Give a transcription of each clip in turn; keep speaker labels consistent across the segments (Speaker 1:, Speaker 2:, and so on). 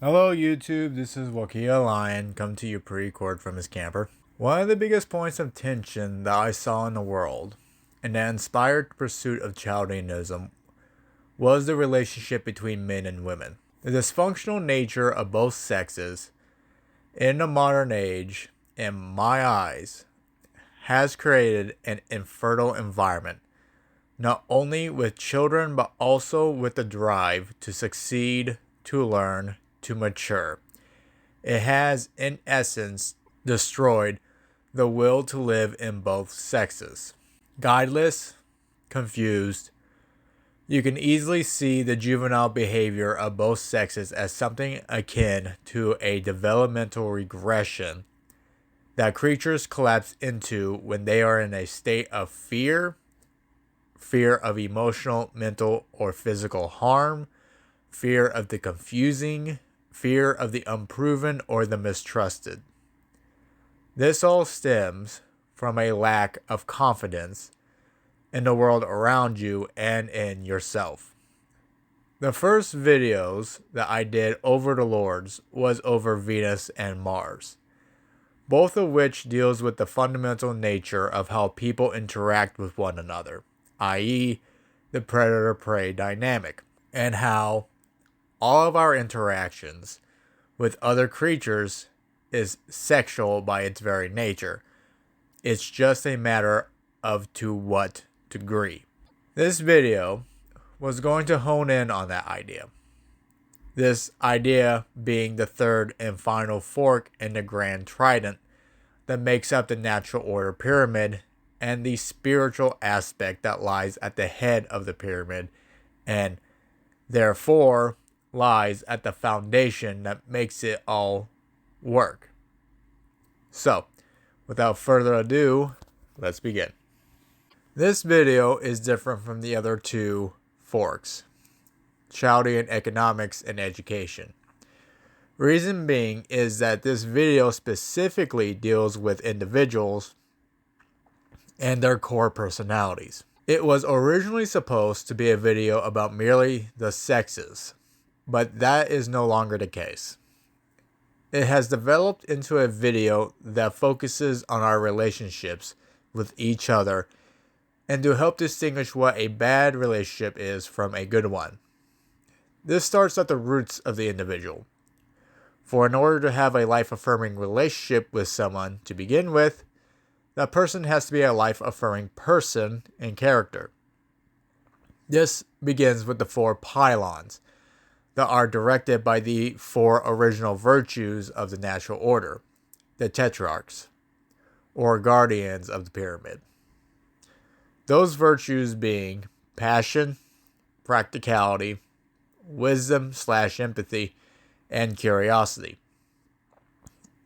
Speaker 1: Hello YouTube, this is Wakia Lion, come to you pre-record from his camper. One of the biggest points of tension that I saw in the world, and that inspired pursuit of Chaldeanism, was the relationship between men and women. The dysfunctional nature of both sexes, in the modern age, in my eyes, has created an infertile environment, not only with children but also with the drive to succeed, to learn, to mature. It has, in essence, destroyed the will to live in both sexes. Guideless, confused, you can easily see the juvenile behavior of both sexes as something akin to a developmental regression that creatures collapse into when they are in a state of fear of emotional, mental, or physical harm, fear of the confusing, fear of the unproven or the mistrusted. This all stems from a lack of confidence in the world around you and in yourself. The first videos that I did over the Lords was over Venus and Mars, both of which deals with the fundamental nature of how people interact with one another, i.e. the predator-prey dynamic, and how all of our interactions with other creatures is sexual by its very nature. It's just a matter of to what degree. This video was going to hone in on that idea. This idea being the third and final fork in the grand trident that makes up the natural order pyramid and the spiritual aspect that lies at the head of the pyramid and therefore lies at the foundation that makes it all work. So, without further ado, let's begin. This video is different from the other two forks, Chaldean economics and education. Reason being is that this video specifically deals with individuals and their core personalities. It was originally supposed to be a video about merely the sexes, but that is no longer the case. It has developed into a video that focuses on our relationships with each other and to help distinguish what a bad relationship is from a good one. This starts at the roots of the individual. For in order to have a life-affirming relationship with someone to begin with, that person has to be a life-affirming person in character. This begins with the 4 pylons that are directed by the 4 original virtues of the natural order, the tetrarchs, or guardians of the pyramid. Those virtues being passion, practicality, wisdom/empathy, and curiosity.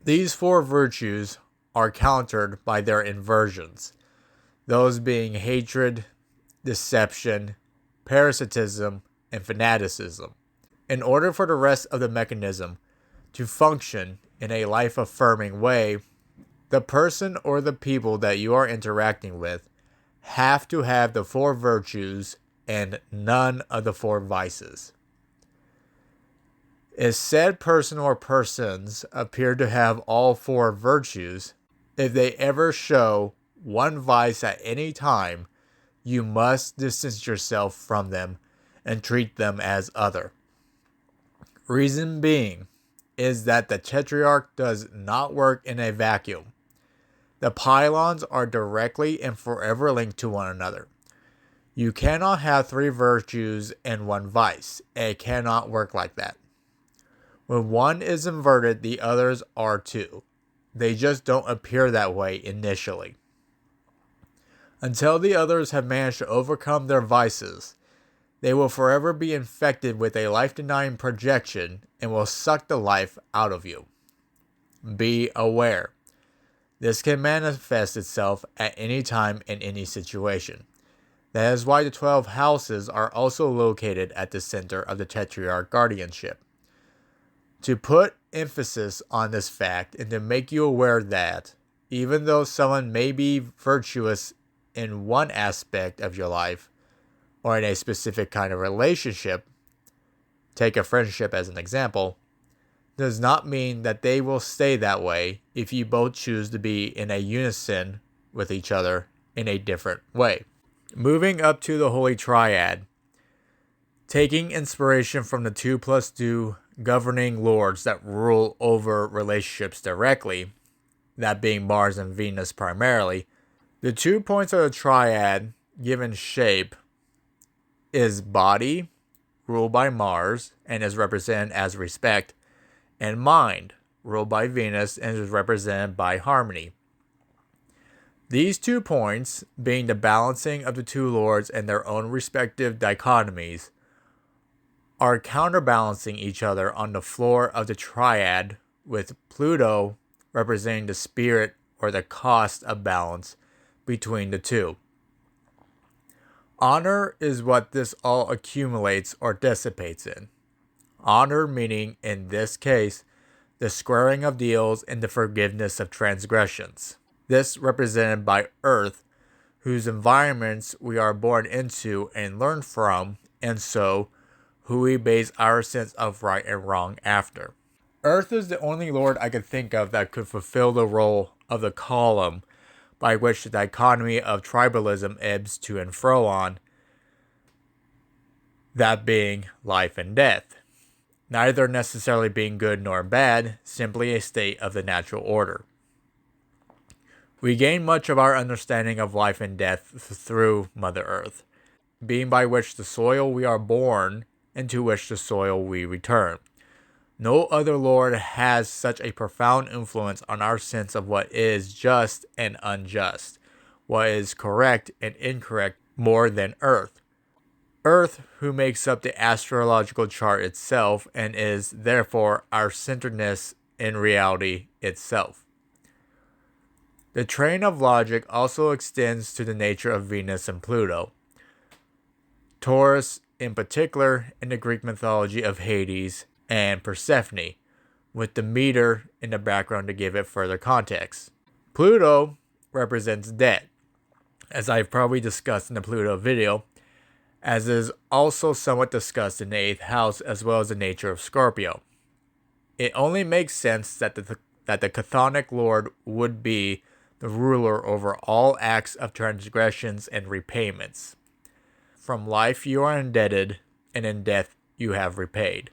Speaker 1: These 4 virtues are countered by their inversions, those being hatred, deception, parasitism, and fanaticism. In order for the rest of the mechanism to function in a life-affirming way, the person or the people that you are interacting with have to have the 4 virtues and none of the 4 vices. If said person or persons appear to have all 4 virtues, if they ever show one vice at any time, you must distance yourself from them and treat them as other. Reason being is that the tetrarch does not work in a vacuum. The pylons are directly and forever linked to one another. You cannot have 3 virtues and 1 vice. It cannot work like that. When one is inverted, the others are too. They just don't appear that way initially. Until the others have managed to overcome their vices, they will forever be infected with a life-denying projection and will suck the life out of you. Be aware. This can manifest itself at any time in any situation. That is why the 12 houses are also located at the center of the tetrarch guardianship. To put emphasis on this fact and to make you aware that, even though someone may be virtuous in one aspect of your life, or in a specific kind of relationship, take a friendship as an example, does not mean that they will stay that way if you both choose to be in a unison with each other in a different way. Moving up to the Holy Triad, taking inspiration from the 2+2 governing lords that rule over relationships directly, that being Mars and Venus primarily, the 2 points of the triad given shape is body, ruled by Mars and is represented as respect, and mind, ruled by Venus and is represented by harmony. These 2 points, being the balancing of the 2 lords and their own respective dichotomies, are counterbalancing each other on the floor of the triad, with Pluto representing the spirit or the cost of balance between the 2. Honor is what this all accumulates or dissipates in. Honor meaning, in this case, the squaring of deals and the forgiveness of transgressions. This represented by Earth, whose environments we are born into and learn from, and so who we base our sense of right and wrong after. Earth is the only lord I could think of that could fulfill the role of the column by which the dichotomy of tribalism ebbs to and fro on, that being life and death, neither necessarily being good nor bad, simply a state of the natural order. We gain much of our understanding of life and death through Mother Earth, being by which the soil we are born and to which the soil we return. No other lord has such a profound influence on our sense of what is just and unjust, what is correct and incorrect, more than Earth. Earth, who makes up the astrological chart itself and is therefore our centeredness in reality itself. The train of logic also extends to the nature of Venus and Pluto. Taurus, in particular, in the Greek mythology of Hades and Persephone, with the meter in the background to give it further context. Pluto represents debt, as I've probably discussed in the Pluto video, as is also somewhat discussed in the 8th house as well as the nature of Scorpio. It only makes sense that the chthonic lord would be the ruler over all acts of transgressions and repayments. From life you are indebted, and in death you have repaid.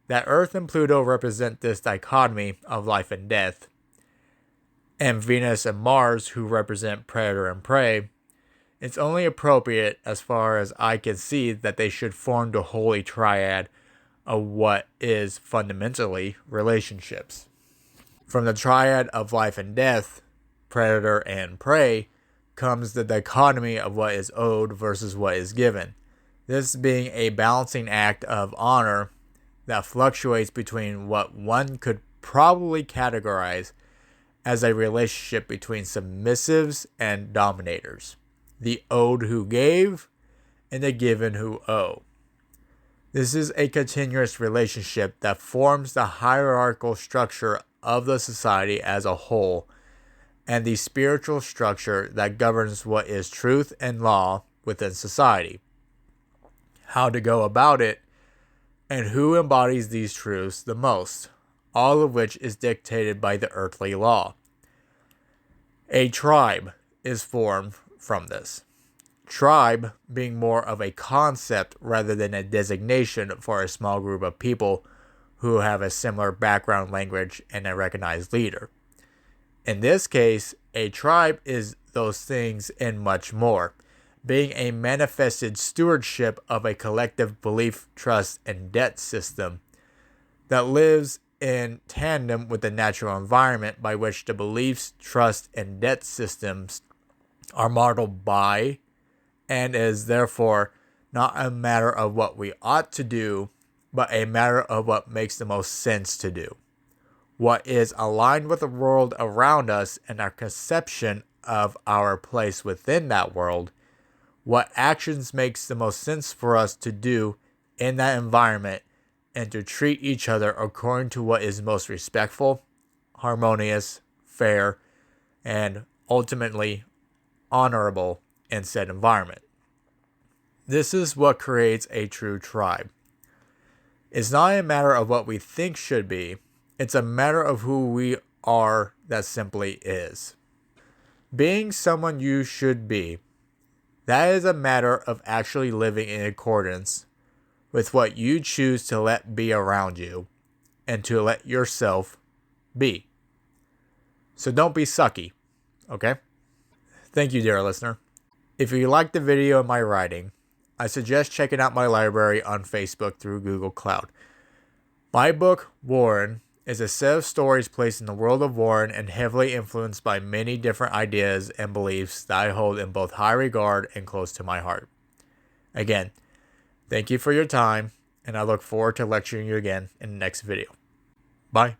Speaker 1: That Earth and Pluto represent this dichotomy of life and death, and Venus and Mars, who represent predator and prey, it's only appropriate, as far as I can see, that they should form the holy triad of what is fundamentally relationships. From the triad of life and death, predator and prey, comes the dichotomy of what is owed versus what is given. This being a balancing act of honor that fluctuates between what one could probably categorize as a relationship between submissives and dominators, the owed who gave and the given who owe. This is a continuous relationship that forms the hierarchical structure of the society as a whole, and the spiritual structure that governs what is truth and law within society. How to go about it, and who embodies these truths the most, all of which is dictated by the earthly law. A tribe is formed from this. Tribe being more of a concept rather than a designation for a small group of people who have a similar background, language, and a recognized leader. In this case, a tribe is those things and much more, being a manifested stewardship of a collective belief, trust, and debt system that lives in tandem with the natural environment by which the beliefs, trust, and debt systems are modeled by, and is therefore not a matter of what we ought to do, but a matter of what makes the most sense to do. What is aligned with the world around us and our conception of our place within that world, what actions makes the most sense for us to do in that environment, and to treat each other according to what is most respectful, harmonious, fair, and ultimately honorable in said environment. This is what creates a true tribe. It's not a matter of what we think should be, it's a matter of who we are that simply is. Being someone you should be, that is a matter of actually living in accordance with what you choose to let be around you and to let yourself be. So don't be sucky, okay? Thank you, dear listener. If you liked the video and my writing, I suggest checking out my library on Facebook through Google Cloud. My book, Warren, is a set of stories placed in the world of Warren and heavily influenced by many different ideas and beliefs that I hold in both high regard and close to my heart. Again, thank you for your time, and I look forward to lecturing you again in the next video. Bye.